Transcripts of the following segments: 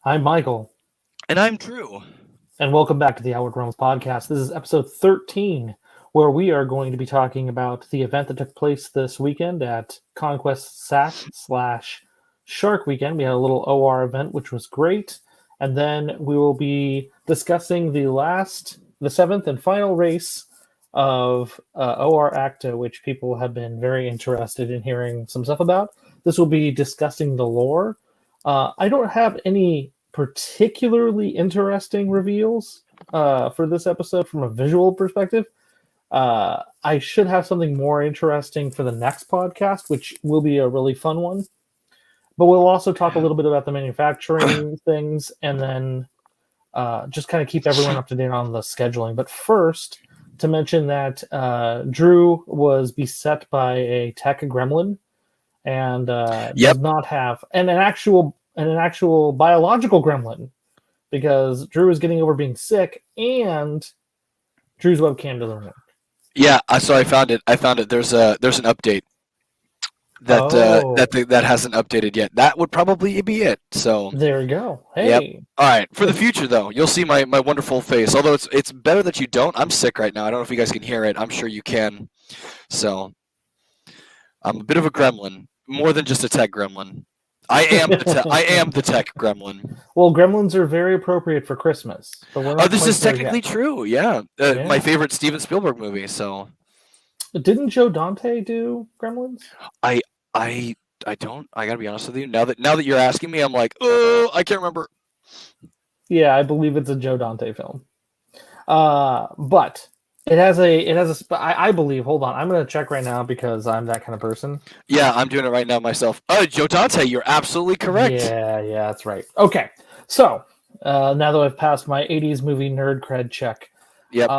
I'm Michael, And I'm Drew. and welcome back to the Outward Realms podcast. This is episode 13, where we are going to be talking about the event that took place this weekend at Conquest Sac slash Shark Weekend. We had a little OR event, which was great, and then we will be discussing the seventh and final race of OR ACTA, which people have been very interested in hearing some stuff about. This will be discussing the lore. I don't have any particularly interesting reveals for this episode from a visual perspective. I should have something more interesting for the next podcast, which will be a really fun one. But we'll also talk a little bit about the manufacturing things and then just kind of keep everyone up to date on the scheduling. But first, to mention that Drew was beset by a tech gremlin and does not have an actual biological gremlin because Drew is getting over being sick and Drew's webcam doesn't work. Yeah, so I found it. There's an update that hasn't updated yet. That would probably be it. So there we go. Hey. Yep. All right. For the future, though, you'll see my wonderful face. Although it's better that you don't. I'm sick right now. I don't know if you guys can hear it. I'm sure you can. So I'm a bit of a gremlin, more than just a tech gremlin. I am the tech gremlin. Well, gremlins are very appropriate for Christmas. But we're not this is technically true. Yeah. My favorite Steven Spielberg movie. So didn't Joe Dante do Gremlins? I don't. I gotta be honest with you. Now that you're asking me, I'm like, oh, I can't remember. Yeah, I believe it's a Joe Dante film. But it has a. I believe. Hold on, I'm gonna check right now because I'm that kind of person. Yeah, I'm doing it right now myself. Oh, Joe Dante, you're absolutely correct. Yeah, that's right. Okay, so now that I've passed my '80s movie nerd cred check. Yep.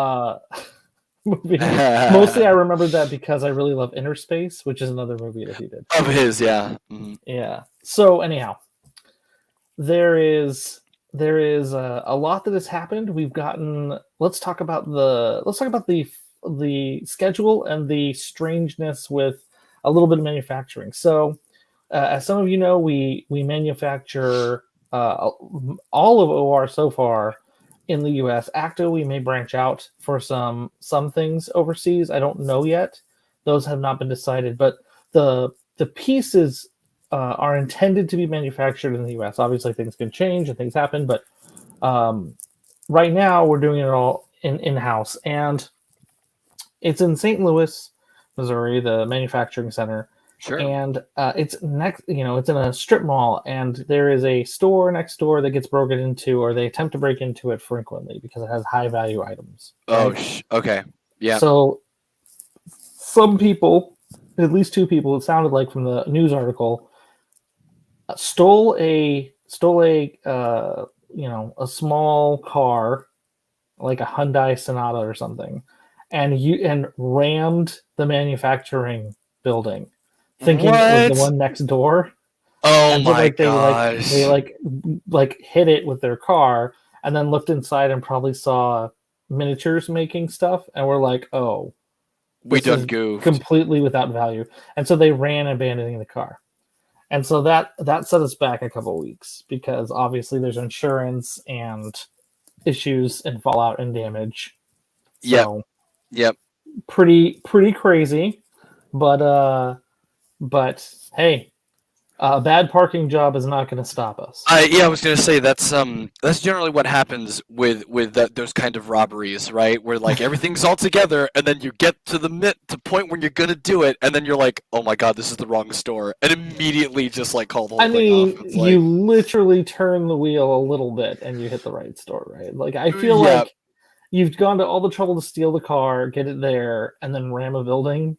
Mostly I remember that because I really love Inner Space, which is another movie that he did. Of his, yeah. Mm-hmm. Yeah. So anyhow, there is a lot that has happened. We've gotten. Let's talk about the schedule and the strangeness with a little bit of manufacturing. So, as some of you know, we manufacture all of OR so far in the U.S. ACTA, we may branch out for some things overseas. I don't know yet; those have not been decided. But the pieces are intended to be manufactured in the U.S. Obviously, things can change and things happen, but right now we're doing it all in-house, and it's in St. Louis, Missouri, the manufacturing center. Sure. And it's next, it's in a strip mall, and there is a store next door that gets broken into, or they attempt to break into it frequently because it has high value items. Right? Oh, okay, yeah. So some people, at least two people, it sounded like from the news article, stole a small car, like a Hyundai Sonata or something, and rammed the manufacturing building, thinking it was the one next door. Oh my gosh! They hit it with their car, and then looked inside and probably saw miniatures making stuff, and were like, "Oh, we done goofed." Completely without value, and so they ran, abandoning the car. And so that set us back a couple of weeks because obviously there's insurance and issues and fallout and damage. So, yep. Pretty crazy, but hey, a bad parking job is not going to stop us. I was going to say that's generally what happens with those kind of robberies, right? Where like everything's all together, and then you get to the point when you're going to do it, and then you're like, oh my god, this is the wrong store, and immediately just like call the whole thing off. You literally turn the wheel a little bit and you hit the right store, right? Like I feel like you've gone to all the trouble to steal the car, get it there, and then ram a building.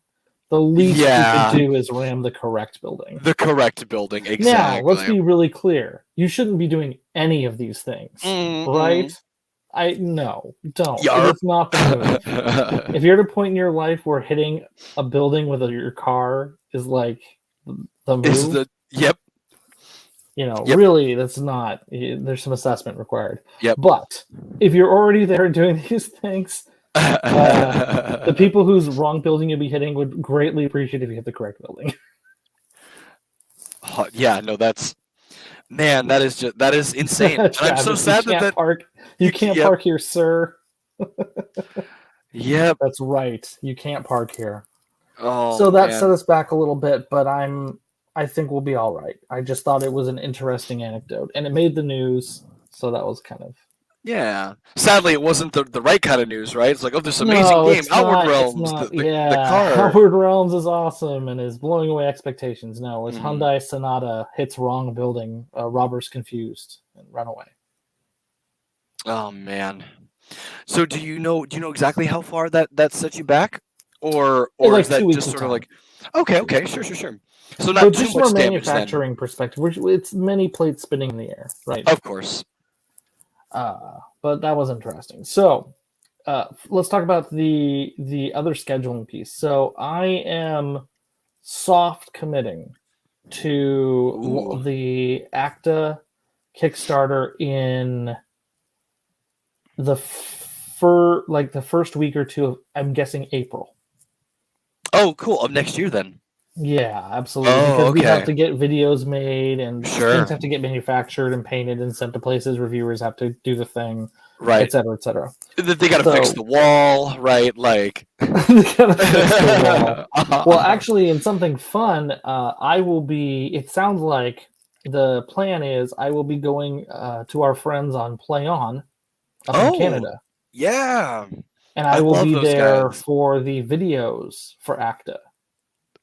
The least you could do is ram the correct building. The correct building, exactly. Now, let's be really clear. You shouldn't be doing any of these things, right? No, don't. It's not the move. If you're at a point in your life where hitting a building with your car is like the move, really, that's not. There's some assessment required. Yep. But if you're already there doing these things, the people whose wrong building you'll be hitting would greatly appreciate if you hit the correct building. Yeah, no, that's Man, that is insane. And I'm so Travis, you sad can't that park. You can't yep, park here, sir. yep. That's right. You can't park here. Oh So that set man. us back a little bit, but I think we'll be all right. I just thought it was an interesting anecdote, and it made the news, so that was kind of. Yeah. Sadly, it wasn't the right kind of news, right? It's like, oh, this amazing No, game, it's Outward not. It's Realms, not. the Yeah, car. Outward Realms is awesome and is blowing away expectations. No, it's Hmm. Hyundai Sonata hits wrong building, robbers confused and run away. Oh man. So do you know exactly how far that sets you back, or In is like that 2 weeks just of sort of time. like, okay, sure. So So not too just from a much damage then. manufacturing perspective, it's many plates spinning in the air, right? Of course. But that was interesting. So let's talk about the other scheduling piece. So I am soft committing to Ooh. the ACTA Kickstarter in the first week or two of, I'm guessing, April. Oh, cool. Of next year then. Yeah, absolutely. Oh, Because we have okay. to get videos made and things Sure. have to get manufactured and painted and sent to places. Reviewers have to do the thing, Right. et cetera, et cetera. They got to fix So the wall, right? Like. they gotta fix the wall. Well, Uh-huh. actually, in something fun, I will be. It sounds like the plan is I will be going to our friends on Play On up in Oh, Canada, yeah. and I I will love be those there guys. for the videos for ACTA.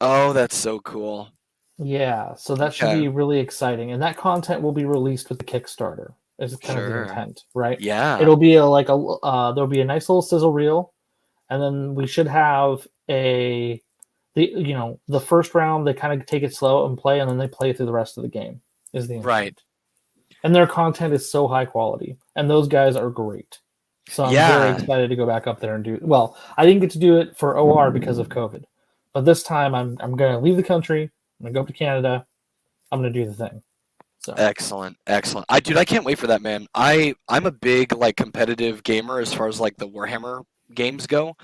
Oh, that's so cool. Yeah, so that should Okay. be really exciting, and that content will be released with the Kickstarter. Is kind of the Sure. intent, right? Yeah. It'll be there'll be a nice little sizzle reel, and then we should have the first round they kind of take it slow and play, and then they play through the rest of the game is the Right. intent. And their content is so high quality, and those guys are great. So I'm very Yeah. excited to go back up there and do. Well, I didn't get to do it for OR because of COVID, but this time I'm going to leave the country. I'm going to go up to Canada. I'm going to do the thing. So Excellent. Excellent. I can't wait for that, man. I'm a big like competitive gamer as far as like the Warhammer games go,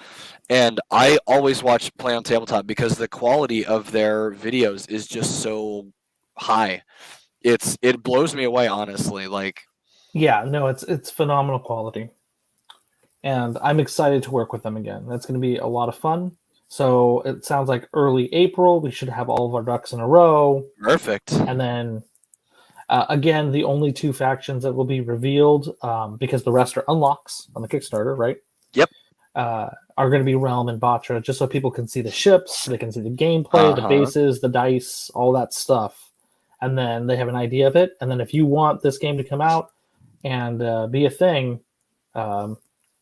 and I always watch Play on Tabletop because the quality of their videos is just so high. It blows me away, honestly. Like, yeah, no, it's phenomenal quality, and I'm excited to work with them again. That's going to be a lot of fun. So it sounds like early April we should have all of our ducks in a row, perfect. and then again, the only two factions that will be revealed, because the rest are unlocks on the Kickstarter, right? Yep. Are going to be Realm and Batra, just so people can see the ships, they can see the gameplay, the Uh-huh. bases, the dice, all that stuff. And then they have an idea of it. And then if you want this game to come out and be a thing, um,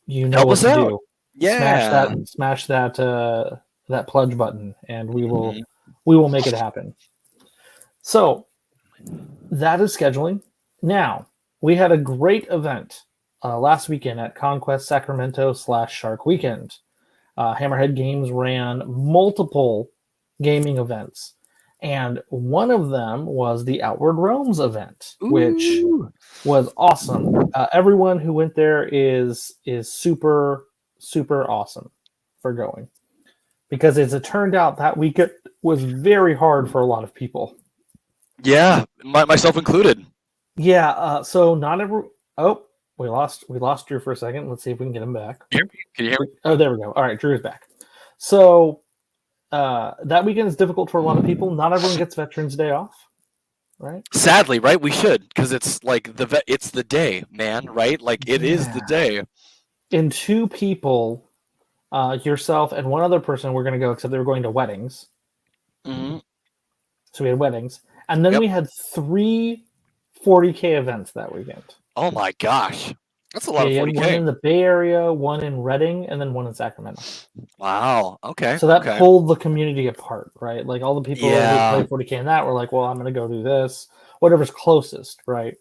you know Help what us to out. do. Yeah. Smash that pledge button, and Mhm. we will make it happen. So that is scheduling. Now, we had a great event last weekend at Conquest Sacramento / Shark Weekend. Hammerhead Games ran multiple gaming events, and one of them was the Outward Realms event, which Ooh. was awesome. Everyone who went there is super awesome for going, because as it turned out, that weekend was very hard for a lot of people. Yeah, myself included. Yeah, so not every. Oh, we lost Drew for a second. Let's see if we can get him back. Can you hear me? Can you hear me? Oh, there we go. All right, Drew is back. So that weekend is difficult for a lot of people. Not everyone gets Veterans Day off, right? Sadly, right? We should, because it's like it's the day, man, right? Like it is the Yeah. day. And two people, yourself and one other person, were going to go, except they were going to weddings. Hmm. So we had weddings, and then Yep. we had three 40K events that weekend. Oh my gosh, that's a lot Yeah, of you had one 40K. in the Bay Area, one in Reading, and then one in Sacramento. Wow. Okay. So that Okay. pulled the community apart, right? Like all the people who Yeah. play 40K in that were like, well, I'm going to go do this, whatever's closest, right?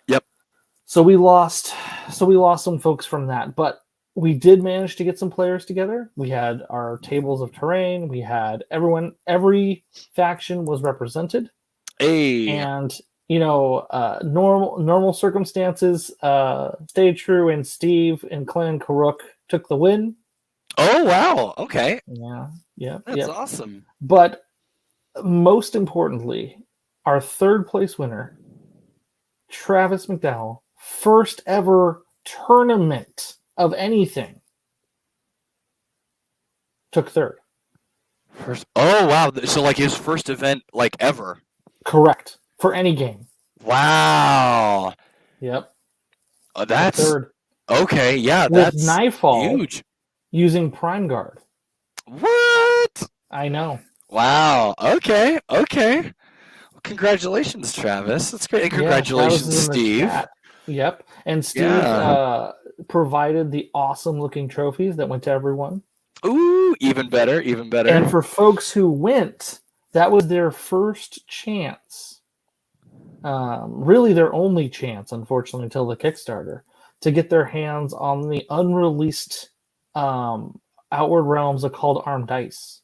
Yep. So we lost some folks from that, but we did manage to get some players together. We had our tables of terrain. We had every faction was represented, Hey. and normal circumstances stayed true, and Steve and Clan Karuk took the win. Oh wow. Okay. Yeah, yeah, That's yeah. awesome. But most importantly, our third place winner Travis McDowell, first ever tournament of anything, took third. First, oh wow! So like his first event like ever. Correct. For any game. Wow. Yep. That's third. okay. Yeah, With that's Nightfall huge. using Prime Guard. What? I know. Wow. Okay. Okay. Congratulations, Travis. That's great. And Yeah, Travis congratulations, is in the Steve. chat. Yep. And Steve Yeah. provided the awesome looking trophies that went to everyone. Ooh, even better, even better. And for folks who went, that was their first chance. Really their only chance, unfortunately, until the Kickstarter, to get their hands on the unreleased Outward Realms Occult Arm dice.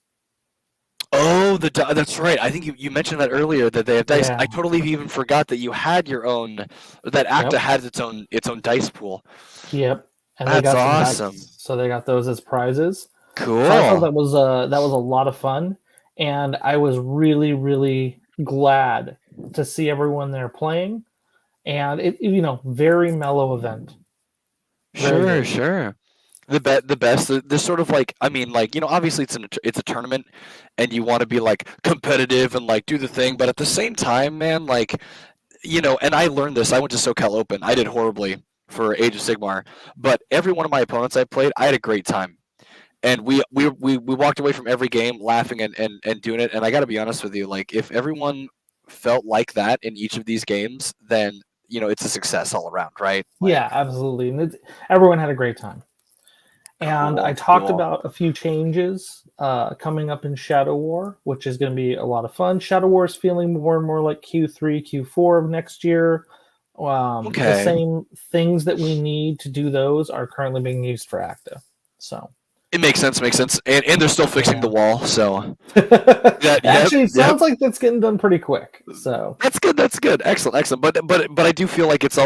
Oh, that's right. I think you mentioned that earlier that they have dice. Yeah. I totally even forgot that you had your own. That ACTA has its own dice pool. Yep. And That's they got awesome. some dice, so they got those as prizes. Cool. So I thought that was a lot of fun, and I was really, really glad to see everyone there playing, and it very mellow event. Sure. The best. There's sort of like, I mean, like, obviously it's a tournament, and you want to be like competitive and like do the thing, but at the same time, man, like, and I learned this. I went to SoCal Open. I did horribly for Age of Sigmar, but every one of my opponents I played, I had a great time. And we walked away from every game laughing and doing it. And I got to be honest with you, like if everyone felt like that in each of these games, then it's a success all around, right? Like, Yeah, absolutely, and everyone had a great time. And I talked about a few changes coming up in Shadow War, which is going to be a lot of fun. Shadow War is feeling more and more like Q3, Q4 of next year. The same things that we need to do those are currently being used for ACTA. So it makes sense, and they're still fixing the wall. So actually, it sounds like that's getting done pretty quick. So that's good, excellent. But I do feel like it's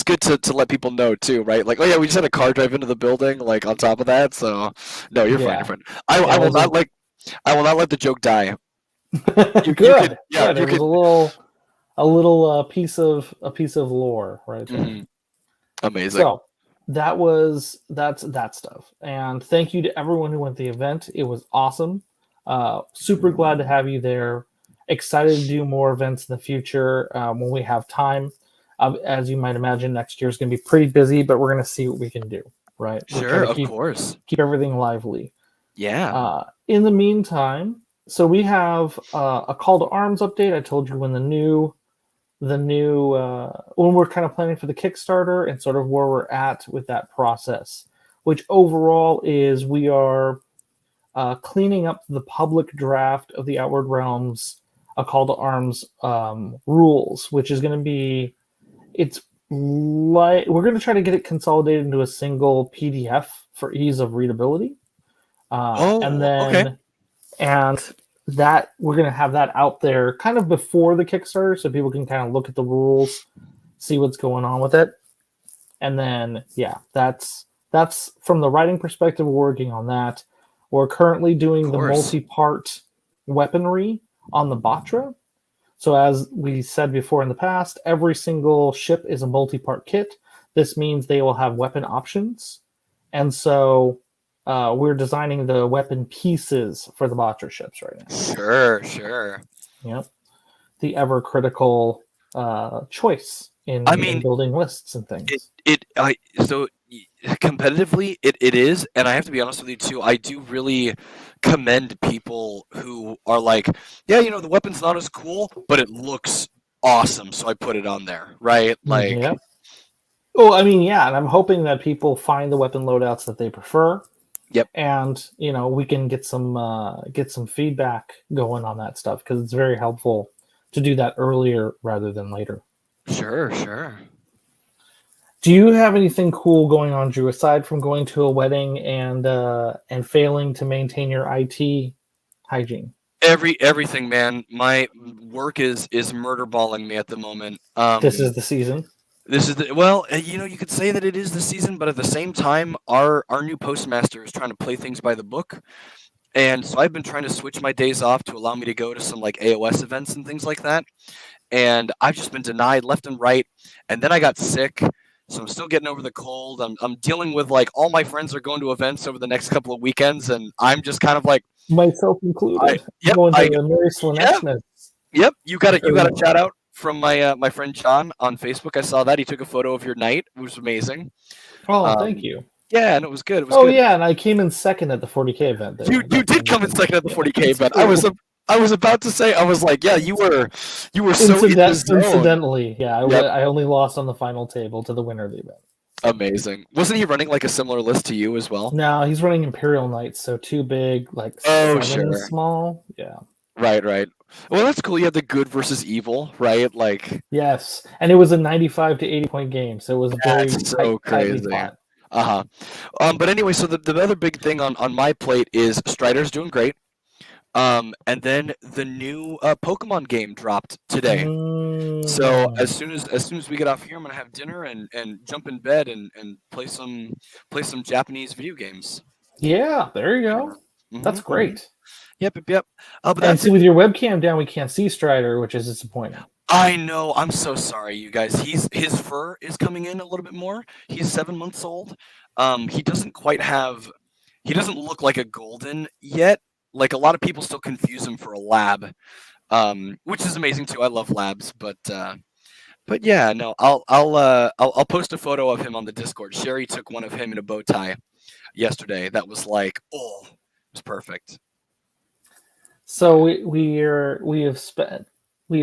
good to let people know too, right? Like, oh yeah, we just had a car drive into the building, like on top of that. So no, you're fine. You're fine. I will not let the joke die. Good. It was a little piece of lore right there. Mm-hmm. Amazing. So that's that stuff. And thank you to everyone who went to the event. It was awesome. Super glad to have you there. Excited to do more events in the future when we have time. As you might imagine, next year is going to be pretty busy, but we're going to see what we can do. Right? Sure, of course. Keep everything lively. Yeah. In the meantime, so we have a call to arms update. I told you when when we're kind of planning for the Kickstarter and sort of where we're at with that process, which overall is we are cleaning up the public draft of the Outward Realms a call to arms rules, which is going to be, it's like we're going to try to get it consolidated into a single PDF for ease of readability. And that we're going to have that out there kind of before the Kickstarter so people can kind of look at the rules, see what's going on with it. And then, that's from the writing perspective, we're working on that. We're currently doing the multi-part weaponry on the Batra. So as we said before in the past, every single ship is a multi-part kit. This means they will have weapon options. And so we're designing the weapon pieces for the Batra ships right now. Sure. Yep. The ever critical choice in building lists and things. So competitively, it is, and I have to be honest with you too. I do really commend people who are like, yeah, the weapon's not as cool, but it looks awesome, so I put it on there, right? Like, yeah. Oh, I mean, yeah, and I'm hoping that people find the weapon loadouts that they prefer. Yep. And we can get some feedback going on that stuff because it's very helpful to do that earlier rather than later. Sure. Do you have anything cool going on, Drew, aside from going to a wedding and failing to maintain your IT hygiene? Everything, man. My work is murder balling me at the moment. This is the season. You could say that it is the season, but at the same time, our new postmaster is trying to play things by the book, and so I've been trying to switch my days off to allow me to go to some like AOS events and things like that. and I've just been denied left and right. And then I got sick, so I'm still getting over the cold. I'm dealing with like all my friends are going to events over the next couple of weekends, and I'm just kind of like, Myself included. yep, Going to Mary yeah, Slaneshna's. yep. You got a shout out from my friend John on Facebook. I saw that he took a photo of your night, which was amazing. Oh, thank you. Yeah, and it was good. It was Oh good. yeah, and I came in second at the 40K event. There. You did come in second at the 40K event. Cool. I was about to say, I was like, yeah, you were so in the zone. Incidentally, yeah, I only lost on the final table to the winner of the event. Amazing. Wasn't he running like a similar list to you as well? No, he's running Imperial Knights, so 2 big, like 7 small. Yeah. Right. Well, that's cool. You had the good versus evil, right? Like, yes, and it was a 95 to 80 point game, so it was very so crazy. But anyway, so the other big thing on my plate is Strider's doing great. And then the new Pokemon game dropped today. So as soon as we get off here, I'm gonna have dinner and jump in bed and play some Japanese video games. Yeah, there you go. Mm-hmm. That's great. Yep. And see, with your webcam down, we can't see Strider, which is disappointing. I know. I'm so sorry, you guys. His fur is coming in a little bit more. He's 7 months old. He doesn't look like a golden yet. Like a lot of people still confuse him for a lab, which is amazing too. I love labs, but yeah, no. I'll post a photo of him on the Discord. Sherry took one of him in a bow tie yesterday. That was like, oh, it was perfect. So we have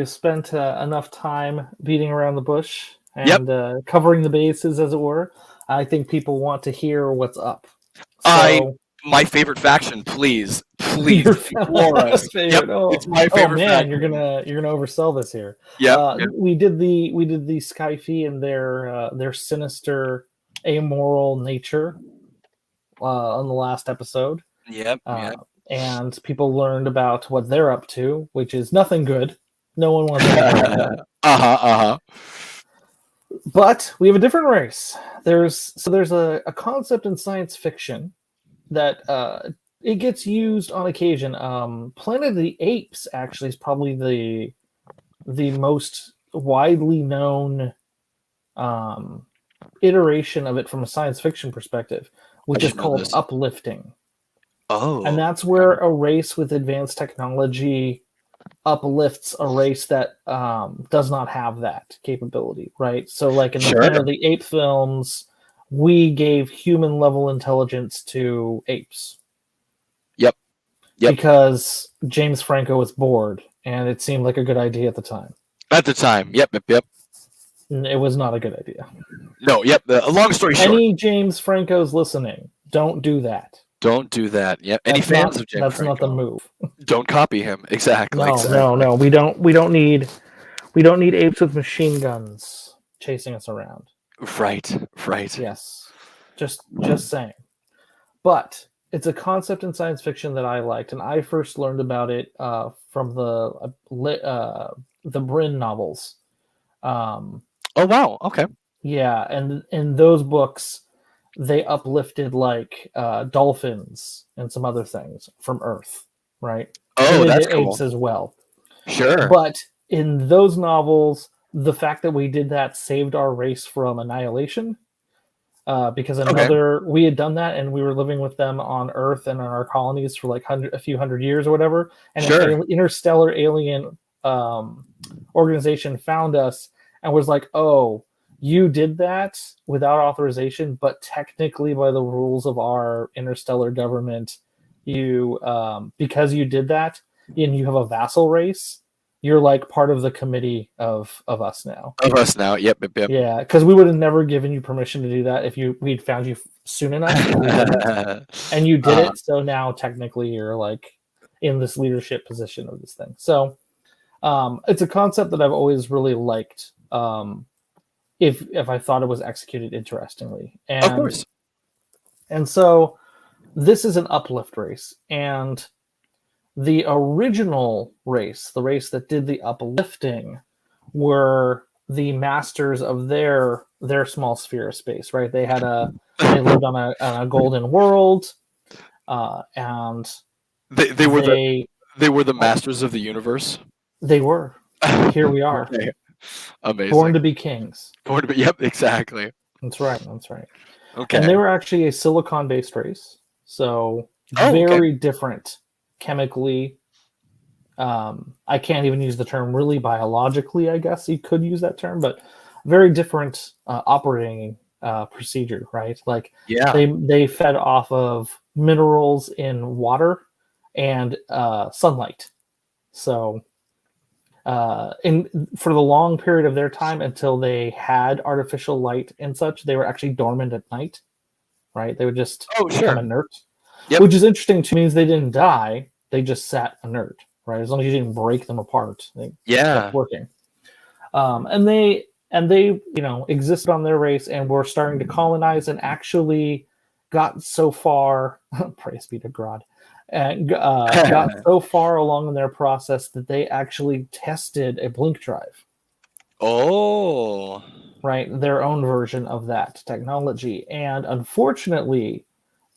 spent enough time beating around the bush and covering the bases, as it were. I think people want to hear what's up. My favorite faction, please, explore us. Yep, it's my favorite. Oh man, faction. You're gonna oversell this here. Yeah, we did the Skyfy and their sinister, amoral nature on the last episode. Yep. And people learned about what they're up to, which is nothing good. No one wants to know. But we have a different race. There's a concept in science fiction that it gets used on occasion. Planet of the Apes actually is probably the most widely known iteration of it from a science fiction perspective, which is called uplifting. Oh. And that's where a race with advanced technology uplifts a race that does not have that capability, right? So like in the Planet of the Ape films, we gave human level intelligence to apes. Yep. Because James Franco was bored and it seemed like a good idea at the time. Yep. It was not a good idea. No, yep. A long story short. Any James Francos listening, don't do that. Don't do that. Yep. Any fans of James Franco? That's not the move. Don't copy him. Exactly. No. We don't need apes with machine guns chasing us around. Right. Yes. Just saying. But it's a concept in science fiction that I liked, and I first learned about it from the Bryn novels. Oh wow! Okay. Yeah, and in those books, they uplifted like dolphins and some other things from Earth, right? Oh, that's cool. Apes as well. Sure. But in those novels, the fact that we did that saved our race from annihilation. Because we had done that and we were living with them on Earth and in our colonies for like a few hundred years or whatever. And an interstellar alien organization found us and was like, oh, you did that without authorization, but technically by the rules of our interstellar government, you because you did that and you have a vassal race, you're like part of the committee of us now. Yep. Yeah, because we would have never given you permission to do that if we'd found you soon enough. And you did it, so now technically you're like in this leadership position of this thing. So it's a concept that I've always really liked. If I thought it was executed interestingly. And, of course. And so this is an uplift race, and the original race, the race that did the uplifting, were the masters of their small sphere of space, right? They lived on a golden world, and they were the masters of the universe. They were. here we are. Okay. Amazing. Born to be kings. Born to be. Yep, exactly. That's right. That's right. Okay. And they were actually a silicon-based race, so okay. very different chemically. I can't even use the term really biologically. I guess you could use that term, but very different operating procedure, right? Like Yeah. they fed off of minerals in water and sunlight. So for the long period of their time until they had artificial light and such, they were actually dormant at night, right? They would just become inert, which is interesting to me. Is they didn't die; they just sat inert, right? As long as you didn't break them apart, they kept working. And they existed on their race and were starting to colonize and actually got so far. Praise be to God. And got so far along in their process that they actually tested a blink drive. Oh. Right, their own version of that technology. And unfortunately,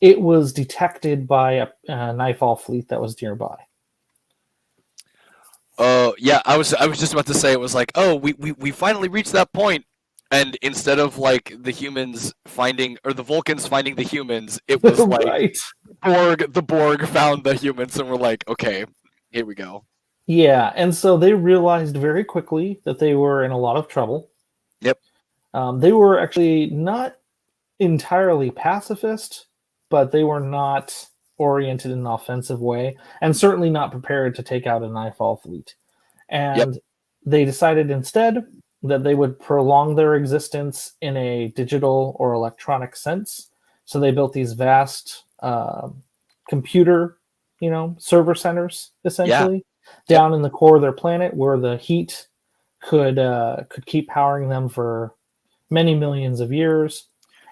it was detected by a Nightfall fleet that was nearby. Oh, yeah, I was just about to say, it was like, oh, we finally reached that point. And instead of like the humans finding, or the Vulcans finding the humans, it was like right. the Borg found the humans, and we're like, okay, here we go. Yeah, and so they realized very quickly that they were in a lot of trouble. Yep. They were actually not entirely pacifist, but they were not oriented in an offensive way, and certainly not prepared to take out a Nightfall fleet. And they decided instead that they would prolong their existence in a digital or electronic sense. So they built these vast computer, server centers, essentially, down in the core of their planet, where the heat could keep powering them for many millions of years.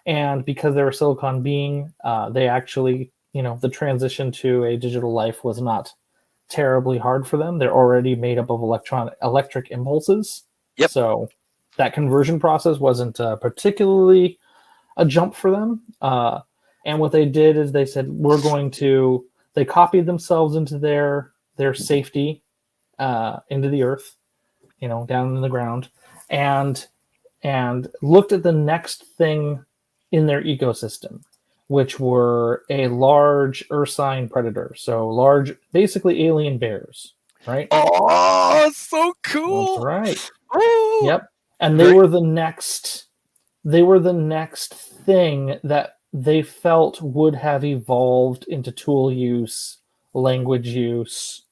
And because they were silicon being, they actually, the transition to a digital life was not terribly hard for them. They're already made up of electric impulses. Yep. So that conversion process wasn't particularly a jump for them. And what they did is they said, they copied themselves into their safety into the earth, down in the ground, and looked at the next thing in their ecosystem, which were a large ursine predator. So large, basically alien bears, right? Oh, so cool. That's right. Ooh. Yep. And they were the next thing that they felt would have evolved into tool use, language use,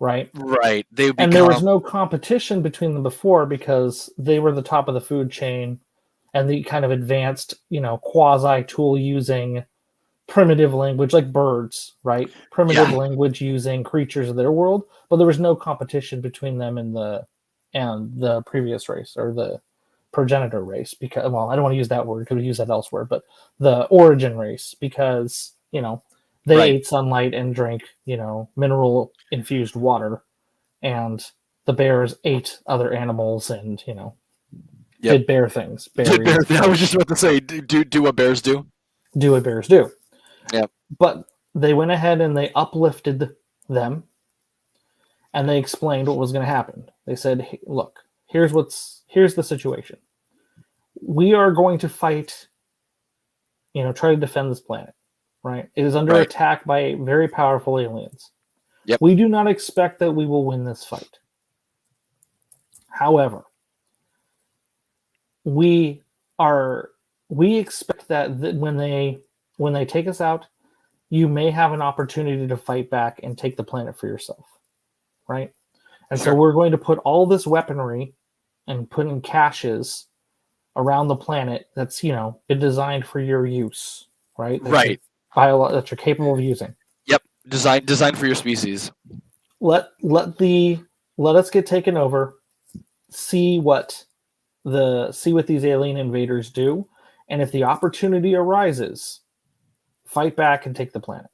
right? Right. And there was no competition between them before because they were the top of the food chain and the kind of advanced, quasi tool using primitive language like birds, right? Primitive language using creatures of their world, but there was no competition between them and the previous race or the progenitor race, because, well, I don't want to use that word, could use that elsewhere, but the origin race, because, they ate sunlight and drank, mineral infused water, and the bears ate other animals and, did bear things. I was just about to say, do what bears do. Do what bears do. Yeah. But they went ahead and they uplifted them, and they explained what was going to happen. They said, hey, look, here's the situation. We are going to fight, try to defend this planet, right? It is under attack by very powerful aliens. Yep. We do not expect that we will win this fight. However, we expect that when they take us out, you may have an opportunity to fight back and take the planet for yourself, right? And so we're going to put all this weaponry and put in caches around the planet that's, been designed for your use, right? That you're capable of using. Yep. Designed for your species. Let us get taken over, see what these alien invaders do, and if the opportunity arises, fight back and take the planet.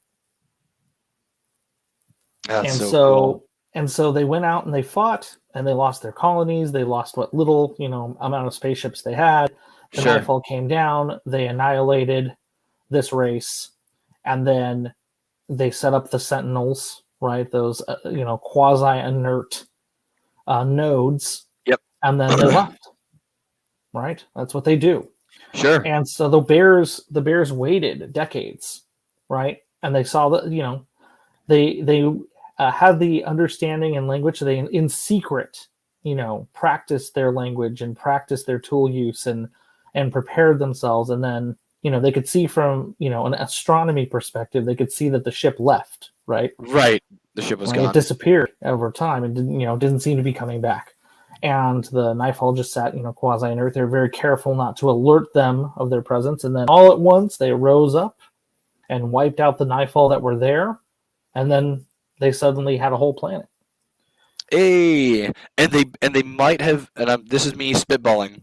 That's cool. And so they went out and they fought, and they lost their colonies. They lost what little, amount of spaceships they had. The Nightfall came down. They annihilated this race, and then they set up the Sentinels, right? Those, quasi-inert nodes, Yep. and then they left. Right, that's what they do. Sure. And so the Bears waited decades, right? And they saw that they had the understanding and language. They in secret, practiced their language and practiced their tool use and prepared themselves. And then they could see from an astronomy perspective, they could see that the ship left, right? Right. The ship was gone. It disappeared over time and didn't seem to be coming back. And the Nightfall just sat, quasi inert. They were very careful not to alert them of their presence. And then all at once they rose up and wiped out the Nightfall that were there. And then they suddenly had a whole planet. Hey, and they might have, and this is me spitballing,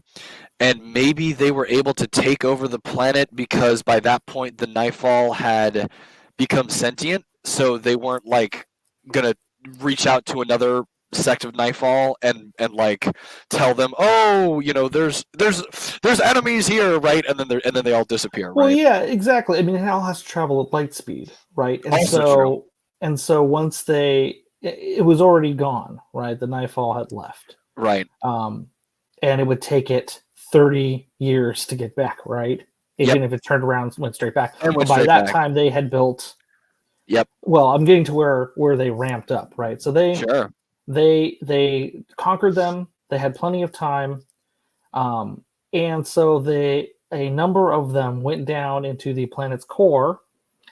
and maybe they were able to take over the planet because by that point the Nightfall had become sentient, so they weren't like gonna reach out to another sect of Nightfall and like tell them, oh, there's enemies here, right? And then they all disappear, right? Well, yeah, exactly. I mean, it all has to travel at light speed, right? And Also true. And so once it was already gone, right? The Nightfall had left, right? And it would take it 30 years to get back, right? Even if it turned around and went straight back. And by that time, they had built. Yep. Well, I'm getting to where they ramped up, right? So they conquered them. They had plenty of time, and so a number of them went down into the planet's core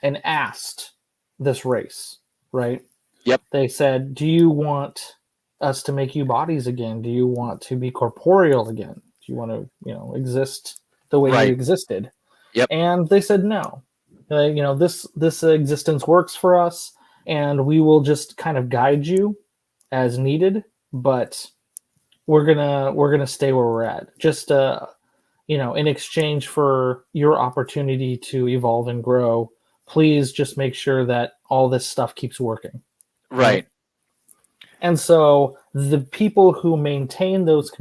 and asked this race, right? Yep. They said, "Do you want us to make you bodies again? Do you want to be corporeal again? Do you want to, exist the way you existed?" Yep. And they said no. This existence works for us, and we will just kind of guide you as needed, but we're gonna stay where we're at. Just in exchange for your opportunity to evolve and grow, please just make sure that all this stuff keeps working. Right. And so the people who maintain those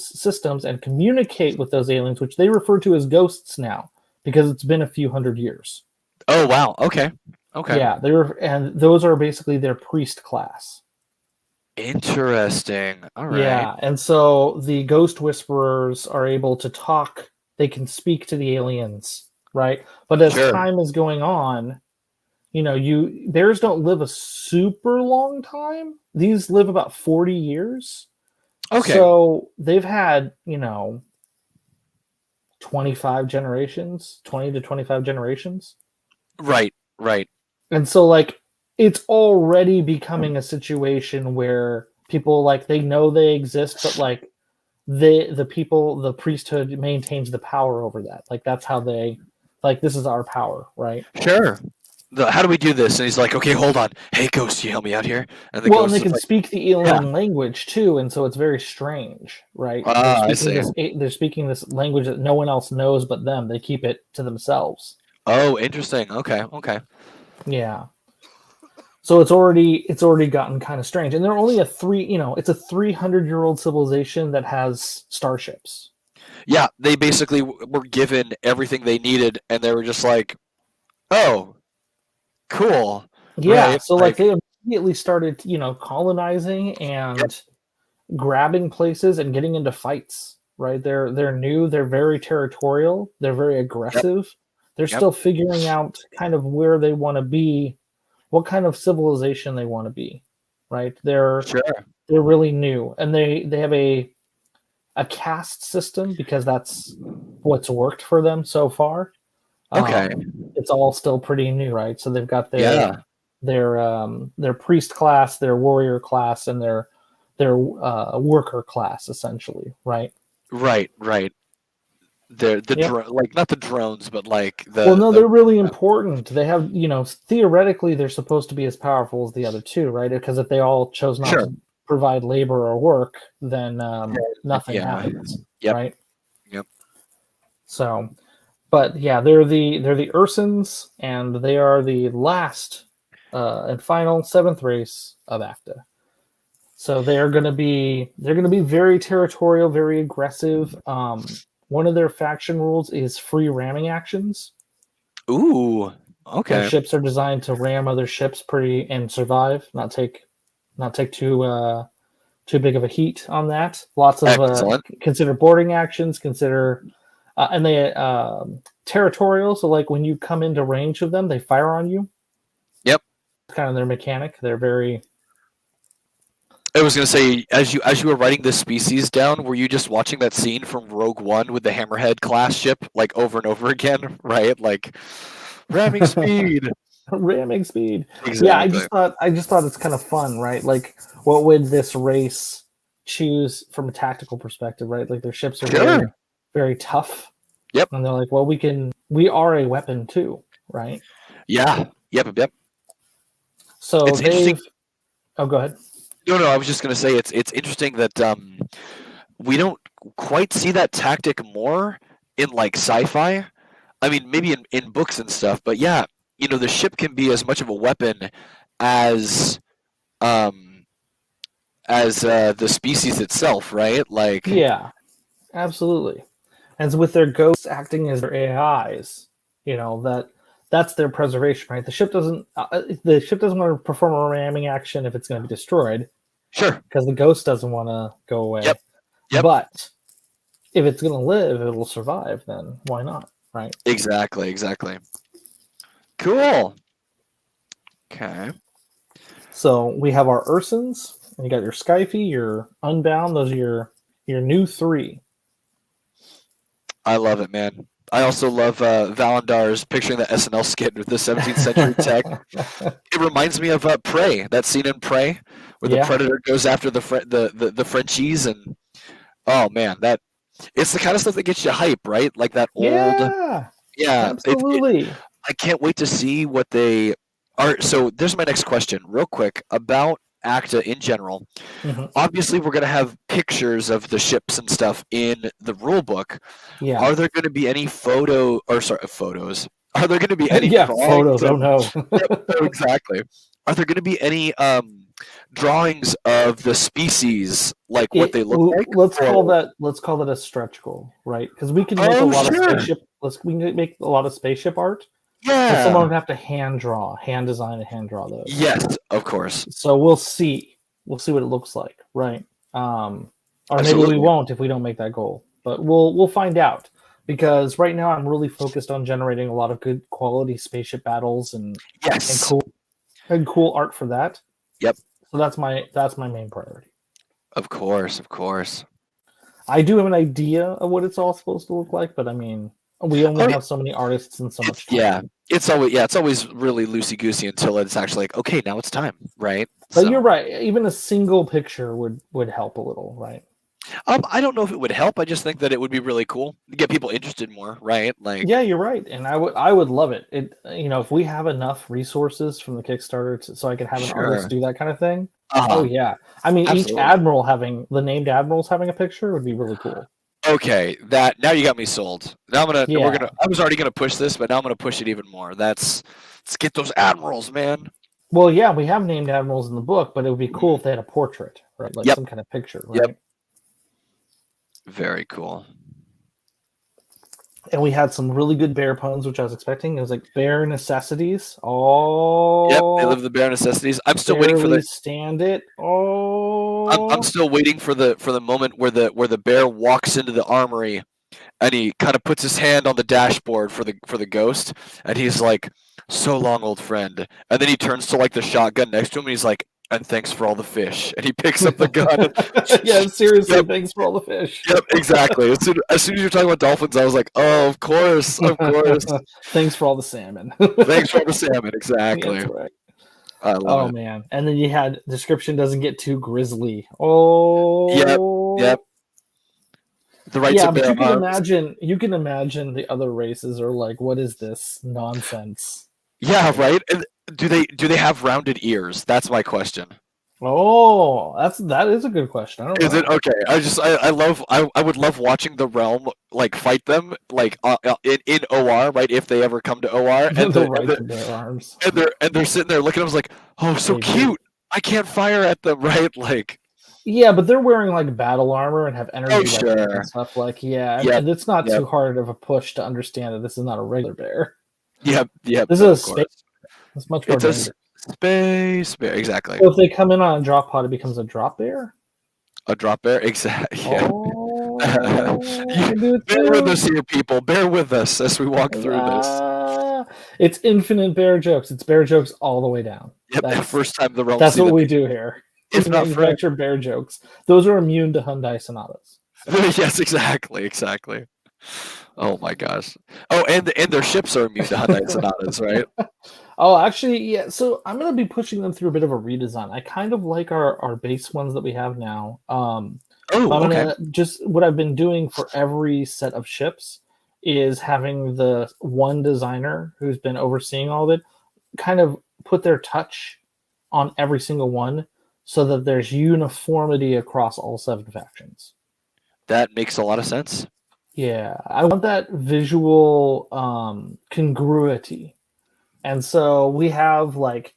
systems and communicate with those aliens, which they refer to as ghosts now, because it's been a few hundred years. Oh wow! Okay. Yeah, and those are basically their priest class. Interesting. All right. Yeah, and so the ghost whisperers are able to talk. They can speak to the aliens, right? But as time is going on, bears don't live a super long time. These live about 40 years. Okay. So they've had, 25 generations, 20 to 25 generations. Right. And so it's already becoming a situation where people they know they exist, but the priesthood maintains the power over that. That's how they this is our power, right? Sure. How do we do this? And he's like, okay, hold on. Hey, ghost, you help me out here? And they can speak the alien language too, and so it's very strange, right? I see. They're speaking this language that no one else knows but them. They keep it to themselves. Oh, interesting. Okay. Yeah. So it's already gotten kind of strange, and they're only it's a 300-year-old civilization that has starships. Yeah, they basically were given everything they needed, and they were just like, "Oh, cool." Yeah, right? So they immediately started, colonizing and grabbing places and getting into fights. Right? They're new. They're very territorial. They're very aggressive. Yep. They're still figuring out kind of where they want to be, what kind of civilization they want to be. Right? They're really new, and they have a caste system because that's what's worked for them so far. Okay. It's all still pretty new, right? So they've got their priest class, their warrior class, and their worker class, essentially, right? Right. They're not the drones, but they're really important. They have, theoretically, they're supposed to be as powerful as the other two, right? Because if they all chose not to provide labor or work, then nothing happens, right? Yep. So. But yeah, they're the Ursans, and they are the last and final 7th race of ACTA. So they're going to be very territorial, very aggressive. One of their faction rules is free ramming actions. Ooh, okay. Their ships are designed to ram other ships and survive, not take too too big of a heat on that. Lots of Excellent. consider boarding actions, consider and they territorial. So like when you come into range of them, they fire on you. Yep. It's kind of their mechanic. They're very. I was gonna say, as you were writing this species down, were you just watching that scene from Rogue One with the Hammerhead class ship like over and over again, right? Like ramming speed. Ramming speed. Exactly. Yeah, I just thought it's kind of fun, right? Like, what would this race choose from a tactical perspective, right? Like their ships are very, very tough. Yep. And they're like, well, we are a weapon too, right? Yeah. Yep. So it's interesting. Oh, go ahead. No, I was just gonna say it's interesting that we don't quite see that tactic more in like sci-fi. I mean, maybe in books and stuff, but yeah, the ship can be as much of a weapon as the species itself, right? Like, yeah, absolutely. And with their ghosts acting as their AIs, that's their preservation, right? The ship doesn't want to perform a ramming action if it's going to be destroyed. Sure. Because the ghost doesn't want to go away. Yep. But if it's going to live, it will survive. Then why not, right? Exactly. Cool. Okay. So we have our Ursins, and you got your Skyphy, your Unbound. Those are your new 3. I love it, man. I also love Valandar's picturing the SNL skit with the 17th century tech. It reminds me of Prey, that scene in Prey, where the Predator goes after the Frenchies, and oh man, it's the kind of stuff that gets you hype, right? Like that old, absolutely. I can't wait to see what they are. So there's my next question, real quick, about ACTA in general. Mm-hmm. Obviously, we're going to have pictures of the ships and stuff in the rule book. Yeah. Are there going to be any photos? Are there going to be any photos? Oh no. Exactly. Are there going to be any drawings of the species, like what they look like? Let's call that a stretch goal, right? Because we can make a lot of spaceship. We can make a lot of spaceship art. Yeah. But someone would have to hand design and hand draw those. Yes, of course. So we'll see. We'll see what it looks like, right? Or Absolutely. maybe we won't if we don't make that goal. But we'll find out. Because right now I'm really focused on generating a lot of good quality spaceship battles and cool art for that. Yep. So that's my main priority. Of course. I do have an idea of what it's all supposed to look like, but I mean, we only have so many artists and so much time. Yeah, it's always really loosey-goosey until it's actually like, okay, now it's time, right? But you're right. Even a single picture would help a little, right? I don't know if it would help. I just think that it would be really cool to get people interested more, right? Like, yeah, you're right, and I would love it. If we have enough resources from the Kickstarter so I could have an artist do that kind of thing. Oh yeah, I mean, absolutely. Each admiral the named admirals having a picture would be really cool. Okay, now you got me sold. Now I was already gonna push this, but now I'm gonna push it even more. Let's get those admirals, man. Well, yeah, we have named admirals in the book, but it would be cool if they had a portrait, right? Like some kind of picture, right? Yep. Very cool. And we had some really good bear puns, which I was expecting. It was like bear necessities. Oh. Yep, they live the bear necessities. I'm still waiting for the stand it. Oh. I'm still waiting for the moment where the bear walks into the armory and he kind of puts his hand on the dashboard for the ghost, and he's like, "So long, old friend." And then he turns to like the shotgun next to him, and he's like, "And thanks for all the fish." And he picks up the gun. Yeah, seriously, thanks for all the fish. Yep, exactly. As soon as you're talking about dolphins, I was like, "Oh, of course." Thanks for all the salmon. Thanks for all the salmon. Exactly. That's right. I love it. Man, and then you had description doesn't get too grisly. Oh. Yep. The rights of but you can imagine the other races are like, what is this nonsense? Yeah, right. And do they have rounded ears? That's my question. Oh, that is a good question. I don't know. Is it okay? I would love watching the realm like fight them like in OR, right? If they ever come to OR, and their arms, and they're sitting there looking at us like, oh, so cute. I can't fire at them, right? Like. Yeah, but they're wearing like battle armor and have energy and stuff. Like, and it's not too hard of a push to understand that this is not a regular bear. Yep. This is a space. It's much more. It's a space bear, exactly. So if they come in on a drop pod, it becomes a drop bear. A drop bear? Exactly. Yeah. Oh, I do it Bear with too. us here, people. Bear with us as we walk through this. It's infinite bear jokes. It's bear jokes all the way down. Yep, first time the realm. That's what we do here. We If not manufacture bear jokes. Those are immune to Hyundai Sonatas. So. Yes, exactly. Oh my gosh. Oh, and their ships are immune to Hyundai Sonatas, right? Oh, actually, yeah. So I'm gonna be pushing them through a bit of a redesign. I kind of like our base ones that we have now. I'm gonna just what I've been doing for every set of ships is having the one designer who's been overseeing all of it kind of put their touch on every single one so that there's uniformity across all 7 factions. That makes a lot of sense. Yeah, I want that visual congruity. And so we have like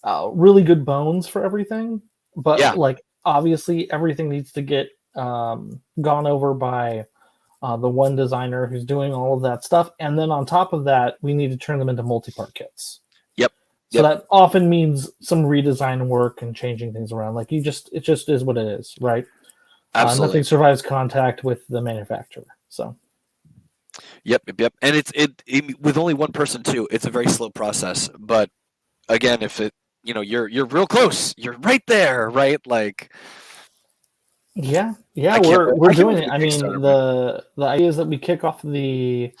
really good bones for everything, but like obviously everything needs to get gone over by the one designer who's doing all of that stuff, and then on top of that, we need to turn them into multi-part kits. So that often means some redesign work and changing things around. Like it just is what it is, right? Absolutely. Nothing survives contact with the manufacturer. So. Yep. And it with only one person too, it's a very slow process. But again, if you're real close, you're right there, right? Like. Yeah, we're doing it. I mean, the idea is that we kick off the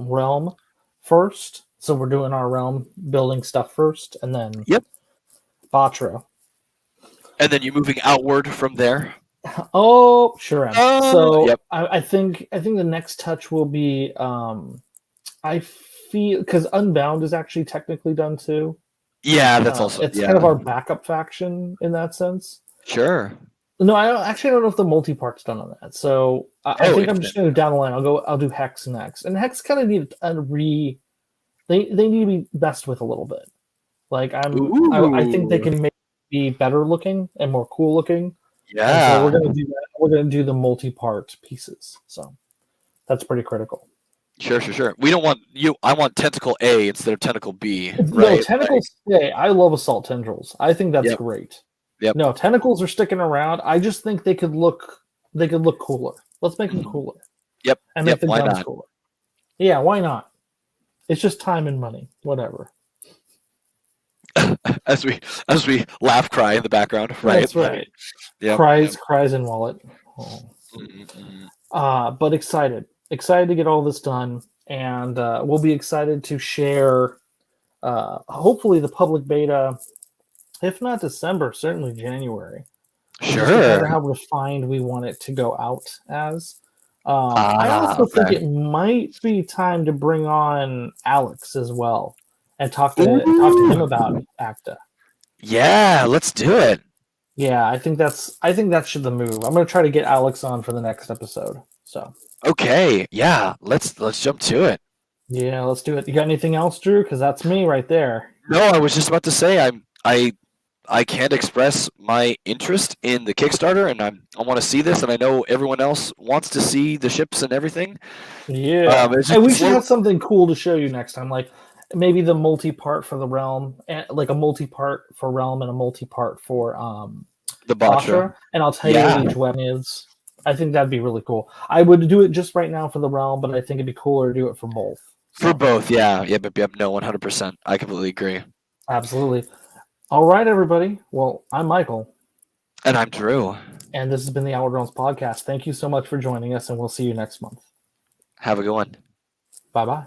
realm first. So we're doing our realm building stuff first, and then Batra. And then you're moving outward from there. Oh, sure am. So I think the next touch will be I feel because Unbound is actually technically done too. Yeah, that's also it's kind of our backup faction in that sense. Sure. No, I don't know if the multi-part's done on that. So I think I'm just going to go down the line. I'll do Hex next, and Hex kind of need They need to be messed with a little bit. Like I think they can be better looking and more cool looking. Yeah. And so we're going to do that. We're going to do the multi-part pieces. So that's pretty critical. Sure. We don't want you. I want Tentacle A instead of Tentacle B. Right? No, Tentacles A. I love Assault Tendrils. I think that's great. Yep. No, Tentacles are sticking around. I just think they could look cooler. Let's make them cooler. Yep. And make the guns cooler. Yeah, why not? It's just time and money. Whatever. as we laugh, cry in the background, right? That's right. Yeah. Cries in wallet. Oh. But excited to get all this done, and we'll be excited to share. Hopefully, the public beta, if not December, certainly January. Sure. No matter how refined we want it to go out as. I also think it might be time to bring on Alex as well and talk to him about ACTA. Yeah, let's do it. Yeah, I think that should the move. I'm going to try to get Alex on for the next episode. So. Okay, yeah, let's jump to it. Yeah, let's do it. You got anything else, Drew? Because that's me right there. No, I was just about to say I can't express my interest in the Kickstarter, and I want to see this, and I know everyone else wants to see the ships and everything. Yeah, and we should have something cool to show you next time, like maybe the multi-part for the realm, and like a multi-part for realm and a multi-part for the Batra. And I'll tell you what each weapon is. I think that'd be really cool. I would do it just right now for the realm, but I think it'd be cooler to do it for both. For both, yeah. Yep, no, 100%. I completely agree. Absolutely. All right, everybody. Well, I'm Michael. And I'm Drew. And this has been the Outward Realms Podcast. Thank you so much for joining us, and we'll see you next month. Have a good one. Bye-bye.